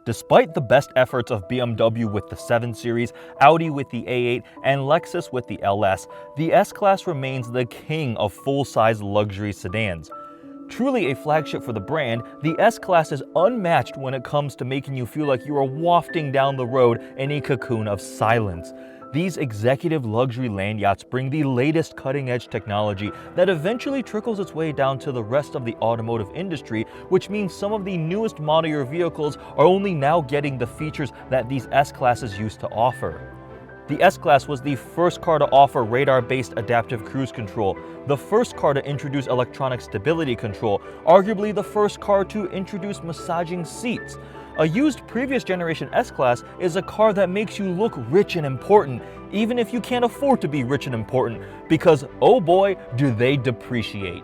Despite the best efforts of BMW with the 7 Series, Audi with the A8, and Lexus with the LS, the S-Class remains the king of full-size luxury sedans. Truly a flagship for the brand, the S-Class is unmatched when it comes to making you feel like you are wafting down the road in a cocoon of silence. These executive luxury land yachts bring the latest cutting-edge technology that eventually trickles its way down to the rest of the automotive industry, which means some of the newest model year vehicles are only now getting the features that these S-Classes used to offer. The S-Class was the first car to offer radar-based adaptive cruise control, the first car to introduce electronic stability control, arguably the first car to introduce massaging seats. A used previous generation S-Class is a car that makes you look rich and important, even if you can't afford to be rich and important, because oh boy, do they depreciate.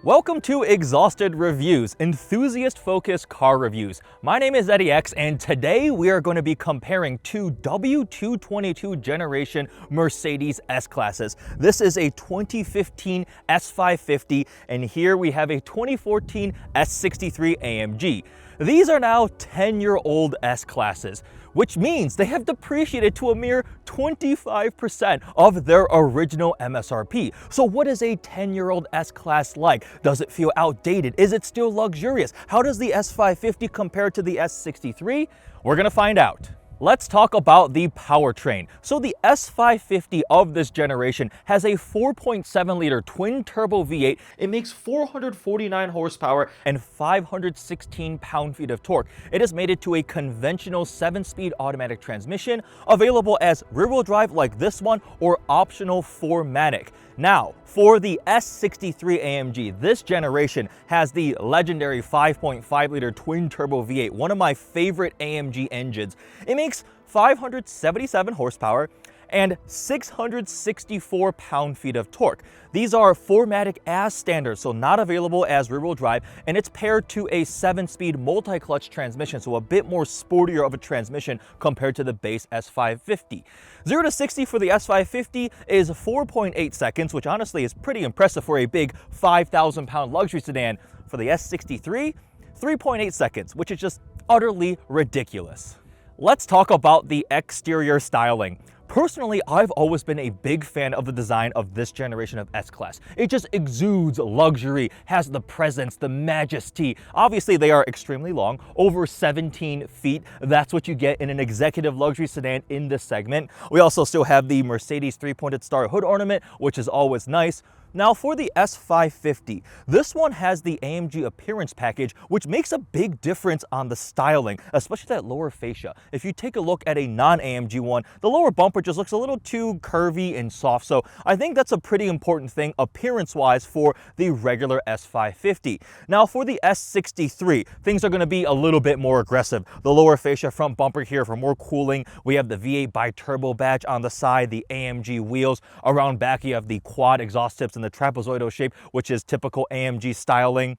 Welcome to Exhausted Reviews, enthusiast-focused car reviews. My name is EddieX, and today we are going to be comparing two W222 generation Mercedes S-Classes. This is a 2015 S550, and here we have a 2014 S63 AMG. These are now 10-year-old S-Classes, which means they have depreciated to a mere 25% of their original MSRP. So what is a 10-year-old S-Class like? Does it feel outdated? Is it still luxurious? How does the S550 compare to the S63? We're gonna find out. Let's talk about the powertrain. So the S550 of this generation has a 4.7-liter twin-turbo V8. It makes 449 horsepower and 516 pound-feet of torque. It is mated to a conventional 7-speed automatic transmission, available as rear-wheel drive like this one, or optional 4MATIC. Now, for the S63 AMG, this generation has the legendary 5.5-liter twin-turbo V8, one of my favorite AMG engines. It makes 577 horsepower and 664 pound-feet of torque. These are 4MATIC as standard, so not available as rear-wheel drive, and it's paired to a 7-speed multi-clutch transmission, so a bit more sportier of a transmission compared to the base S550. 0 to 60 for the S550 is 4.8 seconds, which honestly is pretty impressive for a big 5,000-pound luxury sedan. For the S63, 3.8 seconds, which is just utterly ridiculous. Let's talk about the exterior styling. Personally, I've always been a big fan of the design of this generation of S-Class. It just exudes luxury, has the presence, the majesty. Obviously, they are extremely long, over 17 feet. That's what you get in an executive luxury sedan in this segment. We also still have the Mercedes 3-pointed star hood ornament, which is always nice. Now for the S550, this one has the AMG appearance package, which makes a big difference on the styling, especially that lower fascia. If you take a look at a non-AMG one, the lower bumper just looks a little too curvy and soft, so I think that's a pretty important thing appearance-wise for the regular S550. Now for the S63, things are going to be a little bit more aggressive. The lower fascia front bumper here for more cooling. We have the V8 bi-turbo badge on the side, the AMG wheels. Around back you have the quad exhaust tips and the trapezoidal shape, which is typical AMG styling.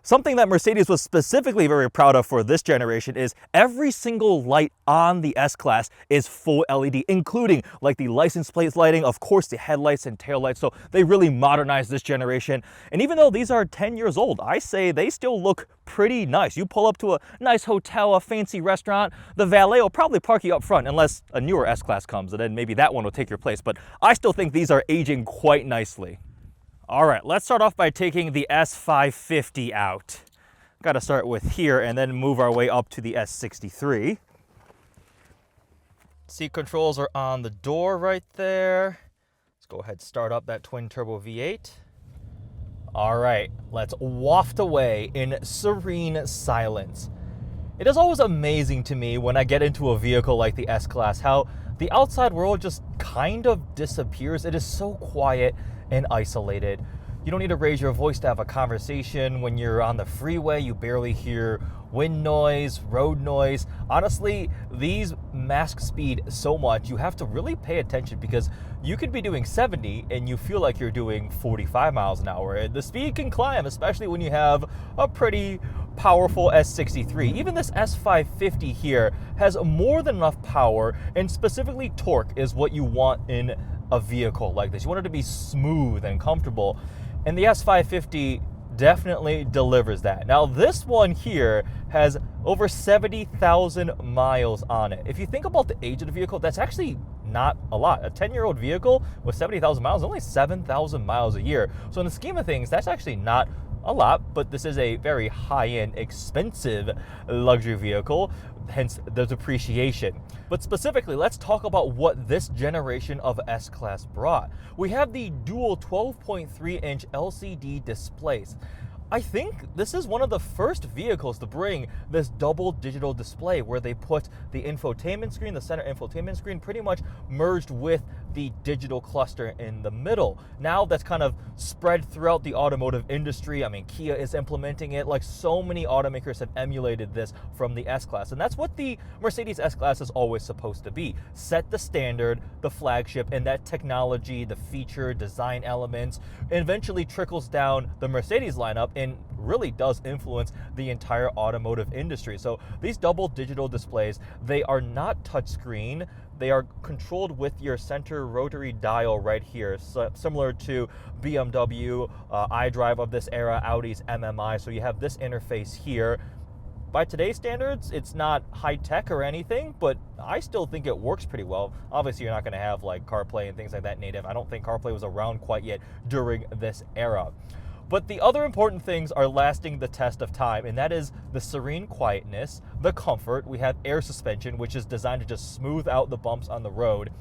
Something that Mercedes was specifically very proud of for this generation is every single light on the S-Class is full LED, including like the license plate lighting, of course the headlights and taillights, so they really modernized this generation. And even though these are 10 years old, I say they still look pretty nice. You pull up to a nice hotel, a fancy restaurant, the valet will probably park you up front unless a newer S-Class comes, and then maybe that one will take your place, but I still think these are aging quite nicely. All right, let's start off by taking the S550 out. Got to start with here and then move our way up to the S63. Seat controls are on the door right there. Let's go ahead and start up that twin-turbo V8. All right, let's waft away in serene silence. It is always amazing to me when I get into a vehicle like the S-Class, how the outside world just kind of disappears. It is so quiet and isolated. You don't need to raise your voice to have a conversation. When you're on the freeway, you barely hear wind noise, road noise. Honestly, these mask speed so much, you have to really pay attention because you could be doing 70 and you feel like you're doing 45 miles an hour. And the speed can climb, especially when you have a pretty powerful S63. Even this S550 here has more than enough power, and specifically torque is what you want in a vehicle like this. You want it to be smooth and comfortable. And the S550 definitely delivers that. Now this one here has over 70,000 miles on it. If you think about the age of the vehicle, that's actually not a lot. A 10-year-old vehicle with 70,000 miles, only 7,000 miles a year. So in the scheme of things, that's actually not a lot, but this is a very high-end, expensive luxury vehicle, hence the depreciation. But specifically, let's talk about what this generation of S-Class brought. We have the dual 12.3-inch LCD displays. I think this is one of the first vehicles to bring this double digital display where they put the infotainment screen, the center infotainment screen, pretty much merged with the digital cluster in the middle. Now that's kind of spread throughout the automotive industry. I mean, Kia is implementing it. Like, so many automakers have emulated this from the S-Class. And that's what the Mercedes S-Class is always supposed to be. Set the standard, the flagship, and that technology, the feature, design elements, eventually trickles down the Mercedes lineup and really does influence the entire automotive industry. So these double digital displays, they are not touchscreen. They are controlled with your center rotary dial right here, so similar to BMW, iDrive of this era, Audi's MMI. So you have this interface here. By today's standards, it's not high-tech or anything, but I still think it works pretty well. Obviously, you're not going to have like CarPlay and things like that native. I don't think CarPlay was around quite yet during this era. But the other important things are lasting the test of time, and that is the serene quietness, the comfort. We have air suspension, which is designed to just smooth out the bumps on the road.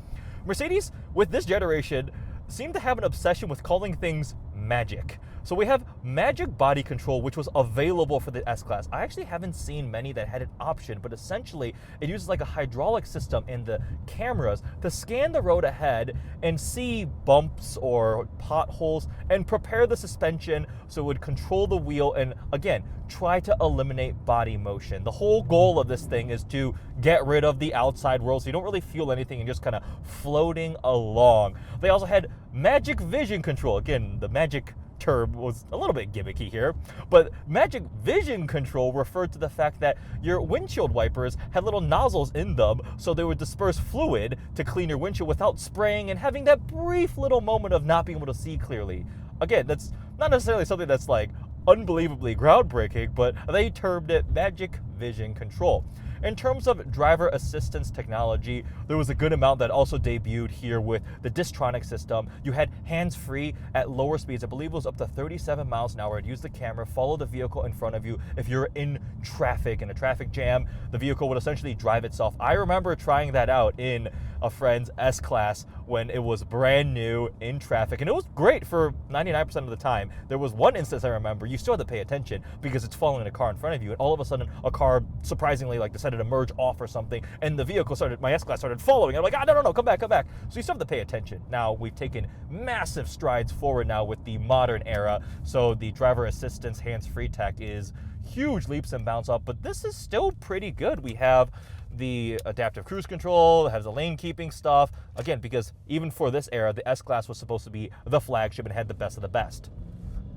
Mercedes, with this generation, seem to have an obsession with calling things magic. So we have magic body control, which was available for the S-Class. I actually haven't seen many that had an option, but essentially it uses like a hydraulic system in the cameras to scan the road ahead and see bumps or potholes and prepare the suspension so it would control the wheel and, again, try to eliminate body motion. The whole goal of this thing is to get rid of the outside world so you don't really feel anything and just kind of floating along. They also had magic vision control. Again, the magic term was a little bit gimmicky here, but magic vision control referred to the fact that your windshield wipers had little nozzles in them so they would disperse fluid to clean your windshield without spraying and having that brief little moment of not being able to see clearly. Again, that's not necessarily something that's like unbelievably groundbreaking, but they termed it magic vision control. In terms of driver assistance technology, there was a good amount that also debuted here with the Distronic system. You had hands-free at lower speeds. I believe it was up to 37 miles an hour. It'd use the camera, follow the vehicle in front of you. If you're in traffic, in a traffic jam, the vehicle would essentially drive itself. I remember trying that out in a friend's S-Class when it was brand new in traffic, and it was great for 99% of the time. There was one instance I remember, you still had to pay attention because it's following a car in front of you, and all of a sudden a car surprisingly like decided to merge off or something, and the vehicle started, my S-Class started following. I'm like, no, come back. So you still have to pay attention. Now, we've taken massive strides forward now with the modern era, so the driver assistance hands-free tech is huge leaps and bounds up, but this is still pretty good. We have the adaptive cruise control, it has the lane keeping stuff. Again, because even for this era, the S-Class was supposed to be the flagship and had the best of the best.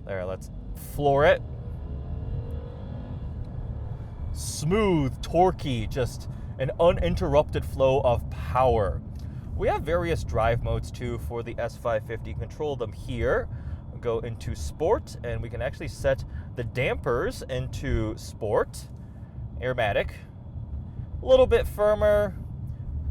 There, let's floor it. Smooth, torquey, just an uninterrupted flow of power. We have various drive modes too for the S550. Control them here. Go into sport, and we can actually set the dampers into sport. Airmatic. A little bit firmer.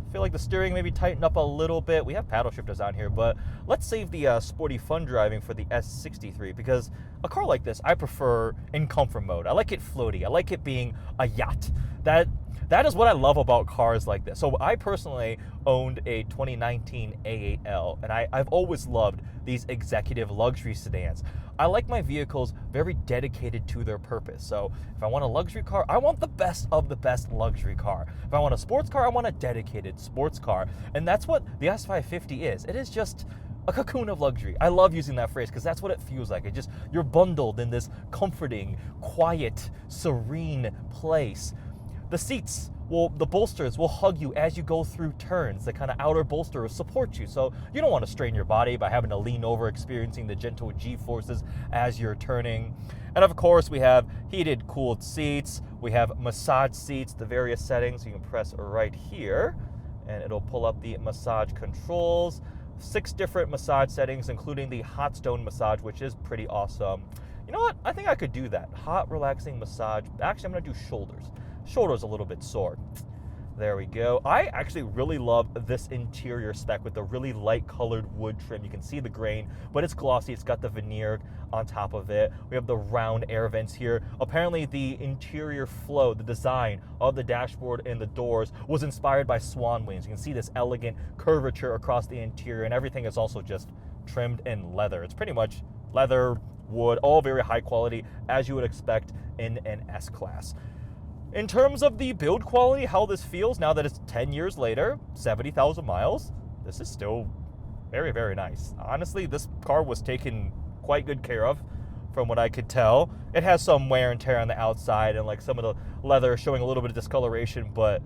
I feel like the steering maybe tighten up a little bit. We have paddle shifters on here, but let's save the sporty fun driving for the S63, because a car like this I prefer in comfort mode. I like it floaty. I like it being a yacht. That is what I love about cars like this. So I personally owned a 2019 A8L, and I've always loved these executive luxury sedans. I like my vehicles very dedicated to their purpose. So if I want a luxury car, I want the best of the best luxury car. If I want a sports car, I want a dedicated sports car. And that's what the S550 is. It is just a cocoon of luxury. I love using that phrase because that's what it feels like. You're bundled in this comforting, quiet, serene place. The seats, the bolsters will hug you as you go through turns. The kind of outer bolster will support you, so you don't want to strain your body by having to lean over, experiencing the gentle G-forces as you're turning. And of course, we have heated, cooled seats. We have massage seats, the various settings. You can press right here, and it'll pull up the massage controls. 6 different massage settings, including the hot stone massage, which is pretty awesome. You know what? I think I could do that. Hot, relaxing massage. Actually, I'm going to do shoulders. Shoulders a little bit sore. There we go. I actually really love this interior spec with the really light colored wood trim. You can see the grain, but it's glossy. It's got the veneer on top of it. We have the round air vents here. Apparently the interior flow, the design of the dashboard and the doors was inspired by swan wings. You can see this elegant curvature across the interior, and everything is also just trimmed in leather. It's pretty much leather, wood, all very high quality, as you would expect in an S-Class. In terms of the build quality, how this feels now that it's 10 years later, 70,000 miles, this is still very, very nice. Honestly, this car was taken quite good care of from what I could tell. It has some wear and tear on the outside and like some of the leather showing a little bit of discoloration, but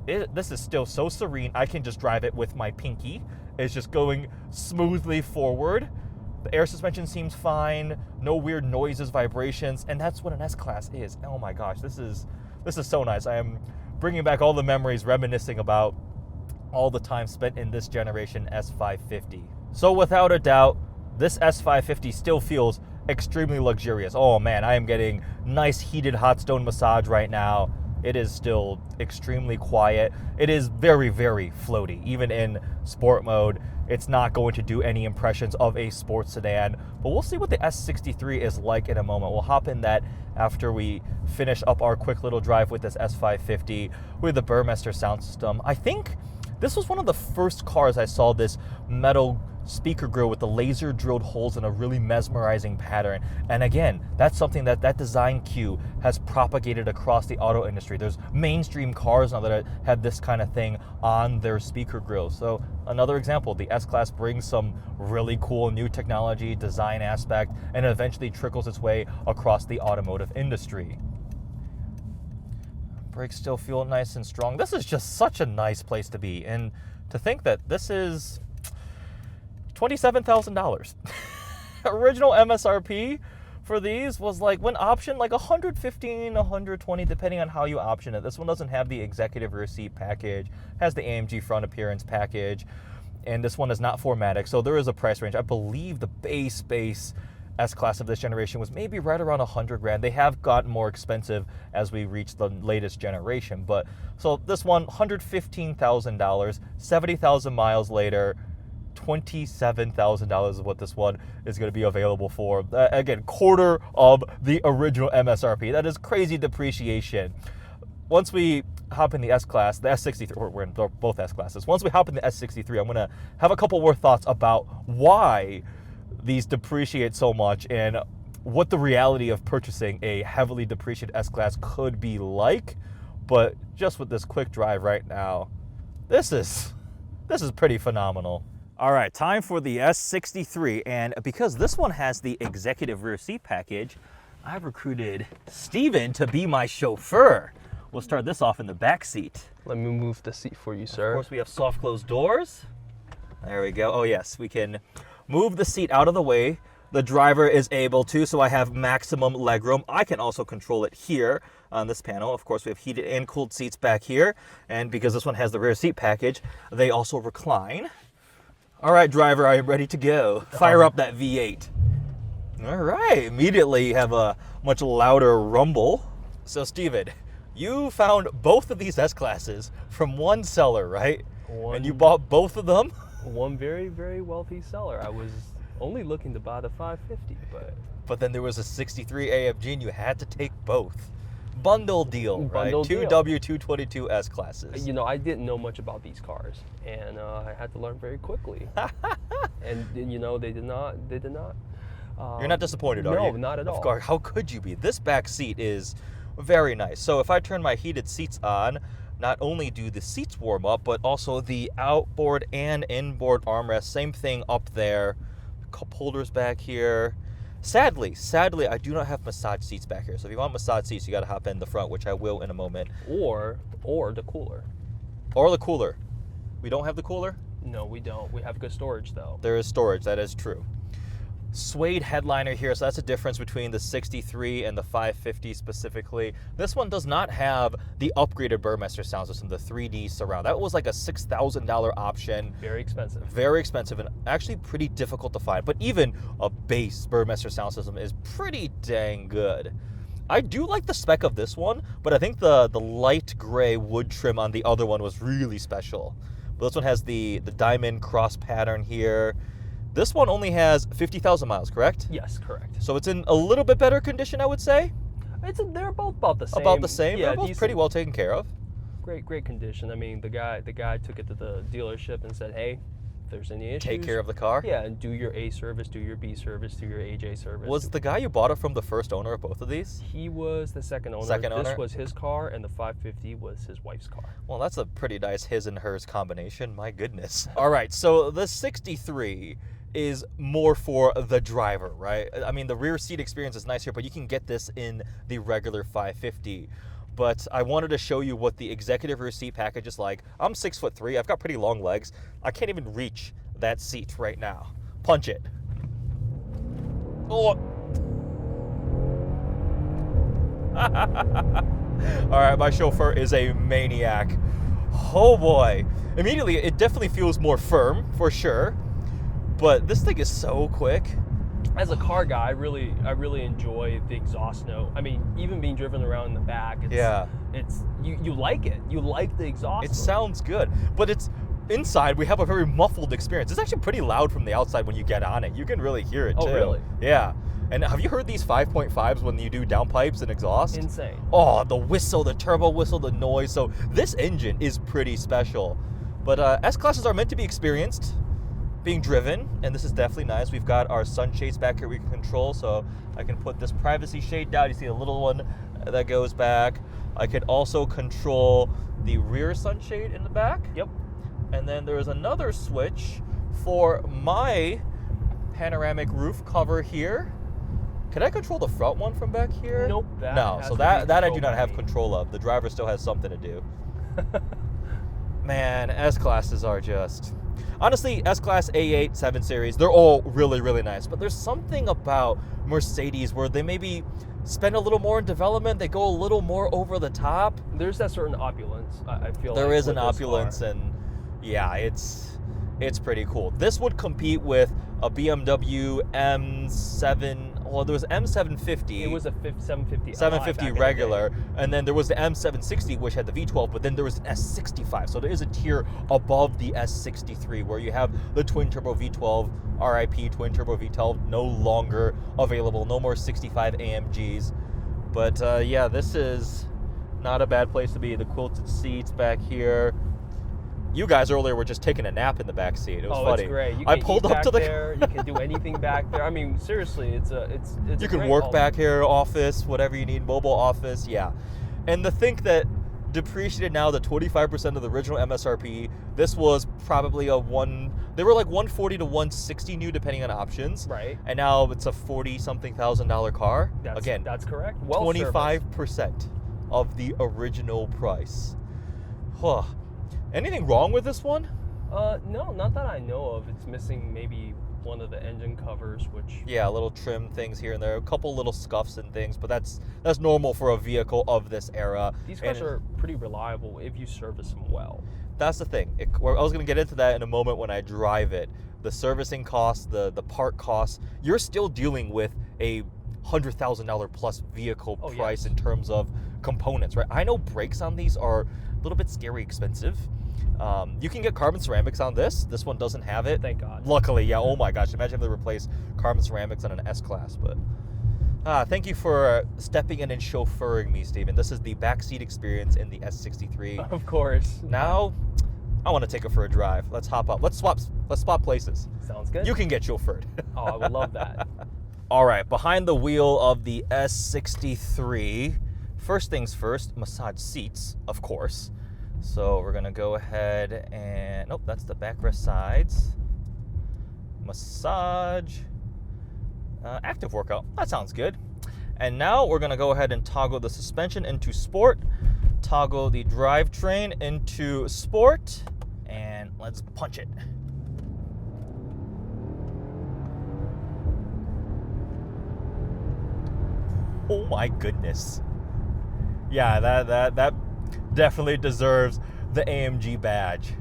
this is still so serene. I can just drive it with my pinky. It's just going smoothly forward. The air suspension seems fine, no weird noises, vibrations, and that's what an S-Class is. Oh my gosh, this is so nice. I am bringing back all the memories, reminiscing about all the time spent in this generation S550. So without a doubt, this S550 still feels extremely luxurious. Oh man, I am getting nice heated hot stone massage right now. It is still extremely quiet. It is very, very floaty. Even in sport mode, it's not going to do any impressions of a sports sedan, but we'll see what the S63 is like in a moment. We'll hop in that after we finish up our quick little drive with this S550 with the Burmester sound system. I think this was one of the first cars I saw this metal speaker grill with the laser drilled holes in a really mesmerizing pattern. And again, that's something that design cue has propagated across the auto industry. There's mainstream cars now that have this kind of thing on their speaker grills. So another example, the S-Class brings some really cool new technology, design aspect, and it eventually trickles its way across the automotive industry. Brakes still feel nice and strong. This is just such a nice place to be. And to think that this is $27,000. Original MSRP for these was like, when optioned, like $115, $120, depending on how you option it. This one doesn't have the executive rear seat package, has the AMG front appearance package, and this one is not 4MATIC, so there is a price range. I believe the base S-Class of this generation was maybe right around 100 grand. They have gotten more expensive as we reach the latest generation, but so this one, $115,000, 70,000 miles later, $27,000 is what this one is going to be available for. Again, quarter of the original MSRP. That is crazy depreciation. Once we hop in the S-Class, the S63, we're in both S-Classes. Once we hop in the S63, I'm going to have a couple more thoughts about why these depreciate so much and what the reality of purchasing a heavily depreciated S-Class could be like. But just with this quick drive right now, this is pretty phenomenal. All right, time for the S63, and because this one has the executive rear seat package, I've recruited Steven to be my chauffeur. We'll start this off in the back seat. Let me move the seat for you, sir. Of course, we have soft closed doors. There we go. Oh yes, we can move the seat out of the way. The driver is able to, so I have maximum legroom. I can also control it here on this panel. Of course, we have heated and cooled seats back here, and because this one has the rear seat package, they also recline. All right, driver, I am ready to go. Fire up that V8. All right, immediately you have a much louder rumble. So, Steven, you found both of these S-Classes from one seller, right? And you bought both of them? One very, very wealthy seller. I was only looking to buy the 550, but then there was a 63 AMG and you had to take both. Bundle deal, right? Two W222 S-Classes. You know, I didn't know much about these cars, and I had to learn very quickly. And you know, they did not. You're not disappointed, are you? No, not at all. Of course, how could you be? This back seat is very nice. So if I turn my heated seats on, not only do the seats warm up, but also the outboard and inboard armrest. Same thing up there. Cup holders back here. Sadly, I do not have massage seats back here. So if you want massage seats, you got to hop in the front, which I will in a moment. Or the cooler. Or the cooler. We don't have the cooler? No, we don't. We have good storage, though. There is storage. That is true. suede headliner here, so that's the difference between the 63 and the 550 specifically. This one does not have the upgraded Burmester sound system, the 3D surround. That was like a $6,000 option. Very expensive. Very expensive and actually pretty difficult to find. But even a base Burmester sound system is pretty dang good. I do like the spec of this one, but I think the light gray wood trim on the other one was really special. But this one has the diamond cross pattern here. This one only has 50,000 miles, correct? Yes, correct. So it's in a little bit better condition, I would say. They're both about the same. About the same. Yeah, they're both pretty well taken care of. Great condition. I mean, the guy took it to the dealership and said, "Hey, if there's any issues, Take care of the car. Yeah, and do your A service, do your B service, do your AJ service." Was the guy you bought it from the first owner of both of these? He was the second owner. Second owner? This was his car, and the 550 was his wife's car. Well, that's a pretty nice his and hers combination. My goodness. All right, so the 63 is more for the driver, right? I mean, the rear seat experience is nice here, but you can get this in the regular 550. But I wanted to show you what the executive rear seat package is like. I'm 6'3". I've got pretty long legs. I can't even reach that seat right now. Punch it. Oh. All right, my chauffeur is a maniac. Oh boy. Immediately, it definitely feels more firm, for sure. But this thing is so quick. As a car guy, I really enjoy the exhaust note. I mean, even being driven around in the back, you like it. You like the exhaust. It sounds good, but it's inside. We have a very muffled experience. It's actually pretty loud from the outside when you get on it. You can really hear it too. Oh, really? Yeah. And have you heard these 5.5s when you do downpipes and exhaust? Insane. Oh, the whistle, the turbo whistle, the noise. So this engine is pretty special. But S-Classes are meant to be experienced, being driven, and this is definitely nice. We've got our sunshades back here we can control, so I can put this privacy shade down. You see a little one that goes back. I can also control the rear sunshade in the back. Yep. And then there is another switch for my panoramic roof cover here. Can I control the front one from back here? Nope. No, so that I do not have control of. The driver still has something to do. Man, S-Classes are just... Honestly, S-Class, A8, 7 Series, they're all really, really nice. But there's something about Mercedes where they maybe spend a little more in development. They go a little more over the top. There's that certain opulence, I feel there like. There is an opulence, and yeah, it's pretty cool. This would compete with a BMW M7... Well, there was M750. It was a 750. 750 regular, and then there was the M760, which had the V12, but then there was an S65. So there is a tier above the S63 where you have the twin-turbo V12, RIP twin-turbo V12, no longer available, no more 65 AMGs. But yeah, this is not a bad place to be. The quilted seats back here. You guys earlier were just taking a nap in the back seat. It was funny. It's great. You I can pulled eat up back to the there. You can do anything back there. I mean, seriously, it's you can work back here, office, whatever you need, mobile office, yeah. And to think that depreciated now the 25% of the original MSRP, this was probably they were like 140 to 160 new depending on options. Right. And now it's a 40-something thousand dollar car. That's correct. Well, 25% of the original price. Huh. Anything wrong with this one? No, not that I know of. It's missing maybe one of the engine covers, which... Yeah, little trim things here and there, a couple little scuffs and things, but that's normal for a vehicle of this era. These cars are pretty reliable if you service them well. That's the thing. I was going to get into that in a moment when I drive it. The servicing costs, the part costs, you're still dealing with a $100,000 plus vehicle price in terms of components, right? I know brakes on these are a little bit scary expensive. You can get carbon ceramics on this. This one doesn't have it. Thank God. Luckily, yeah. Oh my gosh, imagine if they replace carbon ceramics on an S-Class. But thank you for stepping in and chauffeuring me, Steven. This is the backseat experience in the S63. Of course. Now, I want to take it for a drive. Let's hop up. Let's swap places. Sounds good. You can get chauffeured. Oh, I would love that. All right, behind the wheel of the S63. First things first, massage seats, of course. So we're gonna go ahead and, nope, that's the backrest sides. Massage, active workout, that sounds good. And now we're gonna go ahead and toggle the suspension into sport, toggle the drivetrain into sport, and let's punch it. Oh my goodness. Yeah, that definitely deserves the AMG badge.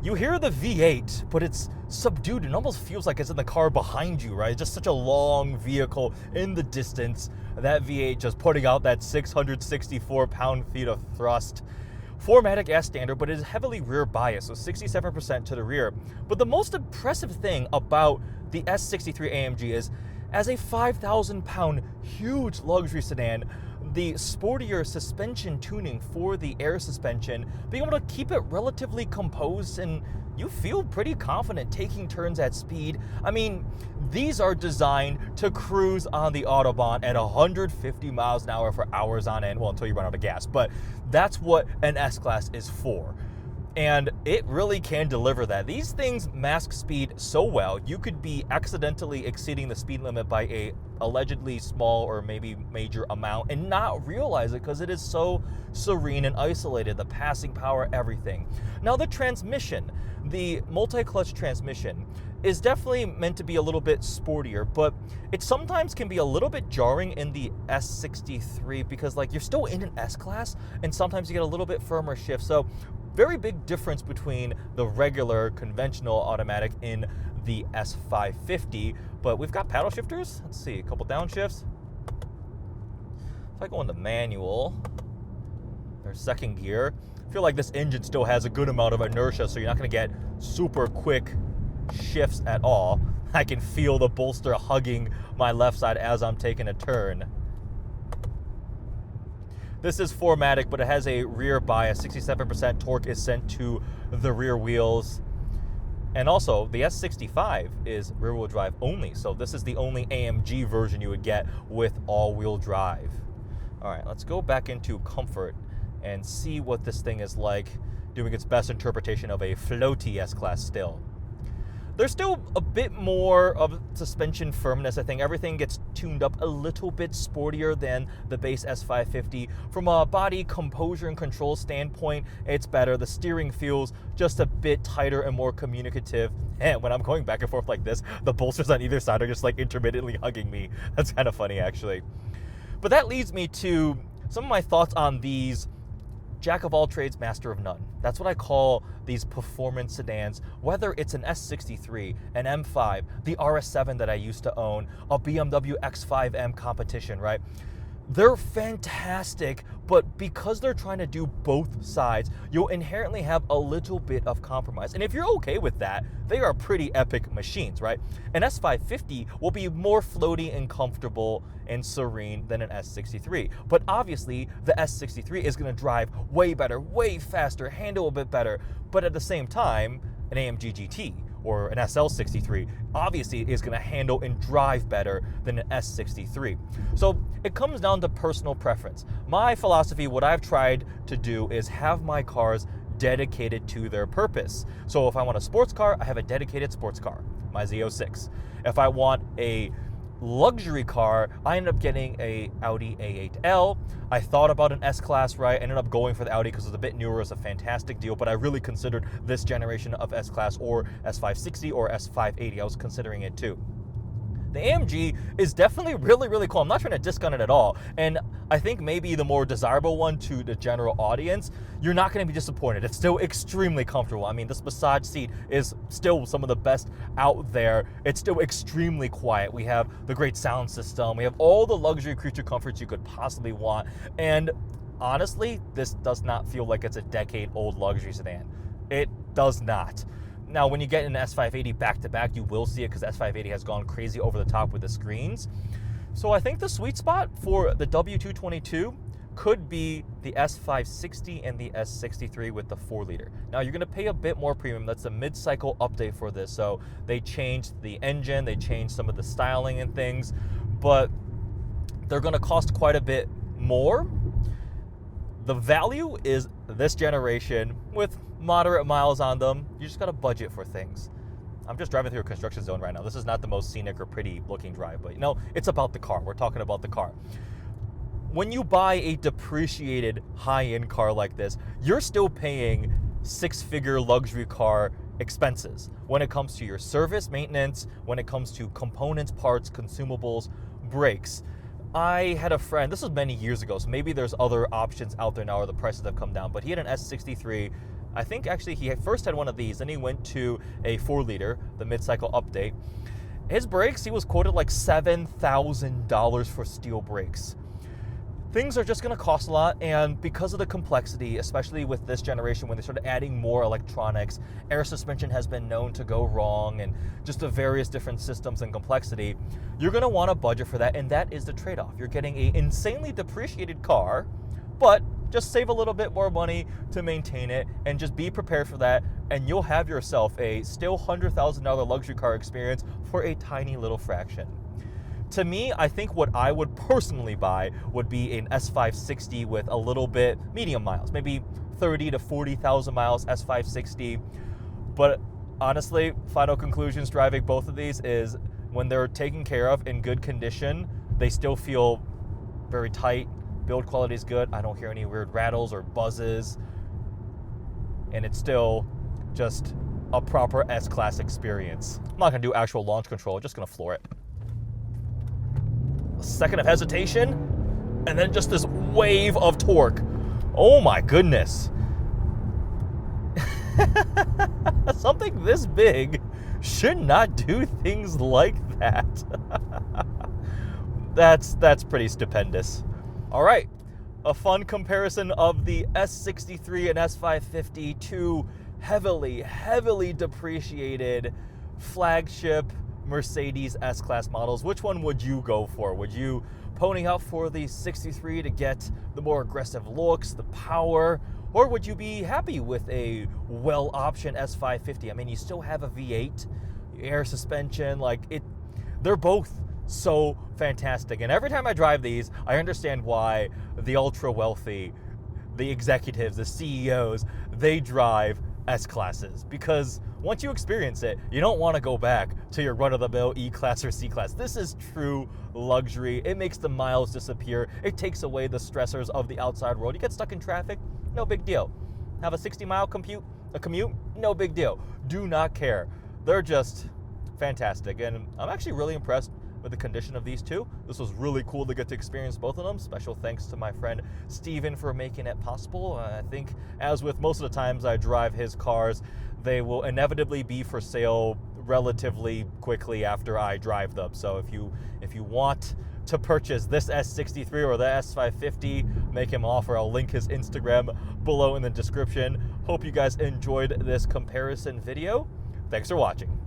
You hear the V8, but it's subdued. It almost feels like it's in the car behind you, right? It's just such a long vehicle in the distance. That V8 just putting out that 664 pound-feet of thrust. 4MATIC as standard, but it is heavily rear biased, so 67% to the rear. But the most impressive thing about the S63 AMG is, as a 5,000 pound huge luxury sedan, the sportier suspension tuning for the air suspension, being able to keep it relatively composed, and you feel pretty confident taking turns at speed. I mean, these are designed to cruise on the Autobahn at 150 miles an hour for hours on end, well, until you run out of gas, but that's what an S-Class is for. And it really can deliver that. These things mask speed so well, you could be accidentally exceeding the speed limit by a allegedly small or maybe major amount and not realize it because it is so serene and isolated, the passing power, everything. Now the transmission, the multi-clutch transmission, is definitely meant to be a little bit sportier, but it sometimes can be a little bit jarring in the S63 because like you're still in an S-Class and sometimes you get a little bit firmer shift. So very big difference between the regular conventional automatic in the S550, but we've got paddle shifters. Let's see, a couple downshifts. If I go into manual, or second gear, I feel like this engine still has a good amount of inertia, so you're not gonna get super quick shifts at all. I can feel the bolster hugging my left side as I'm taking a turn. This is 4MATIC, but it has a rear bias. 67% torque is sent to the rear wheels. And also, the S65 is rear-wheel drive only, so this is the only AMG version you would get with all-wheel drive. All right, let's go back into comfort and see what this thing is like, doing its best interpretation of a floaty S-Class still. There's still a bit more of suspension firmness. I think everything gets tuned up a little bit sportier than the base S550. From a body composure and control standpoint, it's better. The steering feels just a bit tighter and more communicative. And when I'm going back and forth like this, the bolsters on either side are just like intermittently hugging me. That's kind of funny, actually. But that leads me to some of my thoughts on these jack of all trades, master of none. That's what I call these performance sedans, whether it's an S63, an M5, the RS7 that I used to own, a BMW X5M competition, right? They're fantastic, but because they're trying to do both sides, you'll inherently have a little bit of compromise. And if you're okay with that, they are pretty epic machines, right? An S550 will be more floaty and comfortable and serene than an S63. But obviously, the S63 is gonna drive way better, way faster, handle a bit better. But at the same time, an AMG GT or an SL63 obviously is going to handle and drive better than an S63. So it comes down to personal preference. My philosophy, what I've tried to do is have my cars dedicated to their purpose. So if I want a sports car, I have a dedicated sports car, my Z06. If I want a luxury car, I ended up getting a Audi A8L. I thought about an S-Class, right? I ended up going for the Audi because it was a bit newer. It was a fantastic deal, but I really considered this generation of S-Class or S560 or S580. I was considering it too. The AMG is definitely really, really cool. I'm not trying to discount it at all. And I think maybe the more desirable one to the general audience, you're not going to be disappointed. It's still extremely comfortable. I mean, this massage seat is still some of the best out there. It's still extremely quiet. We have the great sound system. We have all the luxury creature comforts you could possibly want. And honestly, this does not feel like it's a decade-old luxury sedan. It does not. Now, when you get an S580 back-to-back, you will see it because S580 has gone crazy over the top with the screens. So I think the sweet spot for the W222 could be the S560 and the S63 with the 4-liter. Now, you're going to pay a bit more premium. That's a mid-cycle update for this. So they changed the engine, they changed some of the styling and things, but they're going to cost quite a bit more. The value is this generation with moderate miles on them. You just got to budget for things. I'm just driving through a construction zone right now. This is not the most scenic or pretty looking drive, but you know, it's about the car. We're talking about the car. When you buy a depreciated high-end car like this, you're still paying six-figure luxury car expenses when it comes to your service, maintenance, when it comes to components, parts, consumables, brakes. I had a friend, this was many years ago, so maybe there's other options out there now or the prices have come down, but he had an S63. I think actually he first had one of these, then he went to a 4-liter, the mid-cycle update. His brakes, he was quoted like $7,000 for steel brakes. Things are just going to cost a lot, and because of the complexity, especially with this generation when they started adding more electronics, air suspension has been known to go wrong, and just the various different systems and complexity, you're going to want a budget for that, and that is the trade-off. You're getting an insanely depreciated car, but just save a little bit more money to maintain it, and just be prepared for that, and you'll have yourself a still $100,000 luxury car experience for a tiny little fraction. To me, I think what I would personally buy would be an S560 with a little bit medium miles, maybe 30 to 40,000 miles S560. But honestly, final conclusions driving both of these is when they're taken care of in good condition, they still feel very tight. Build quality is good. I don't hear any weird rattles or buzzes. And it's still just a proper S-Class experience. I'm not gonna do actual launch control, just gonna floor it. A second of hesitation, and then just this wave of torque. Oh my goodness. Something this big should not do things like that. That's pretty stupendous. All right, a fun comparison of the S63 and S550, two heavily depreciated flagship Mercedes S-Class models. Which one would you go for? Would you pony up for the 63 to get the more aggressive looks, the power, or would you be happy with a well-optioned S550? I mean, you still have a V8, air suspension, they're both so fantastic. And every time I drive these, I understand why the ultra wealthy, the executives, the CEOs, they drive S-Classes, because once you experience it, you don't want to go back to your run-of-the-mill E-Class or C-Class. This is true luxury. It makes the miles disappear. It takes away the stressors of the outside world. You get stuck in traffic, no big deal. Have a 60-mile commute, no big deal. Do not care. They're just fantastic, and I'm actually really impressed with the condition of these two. This was really cool to get to experience both of them. Special thanks to my friend Steven for making it possible. I think, as with most of the times I drive his cars, they will inevitably be for sale relatively quickly after I drive them. So if you want to purchase this S63 or the S550, make him offer. I'll link his Instagram below in the description. Hope you guys enjoyed this comparison video. Thanks for watching.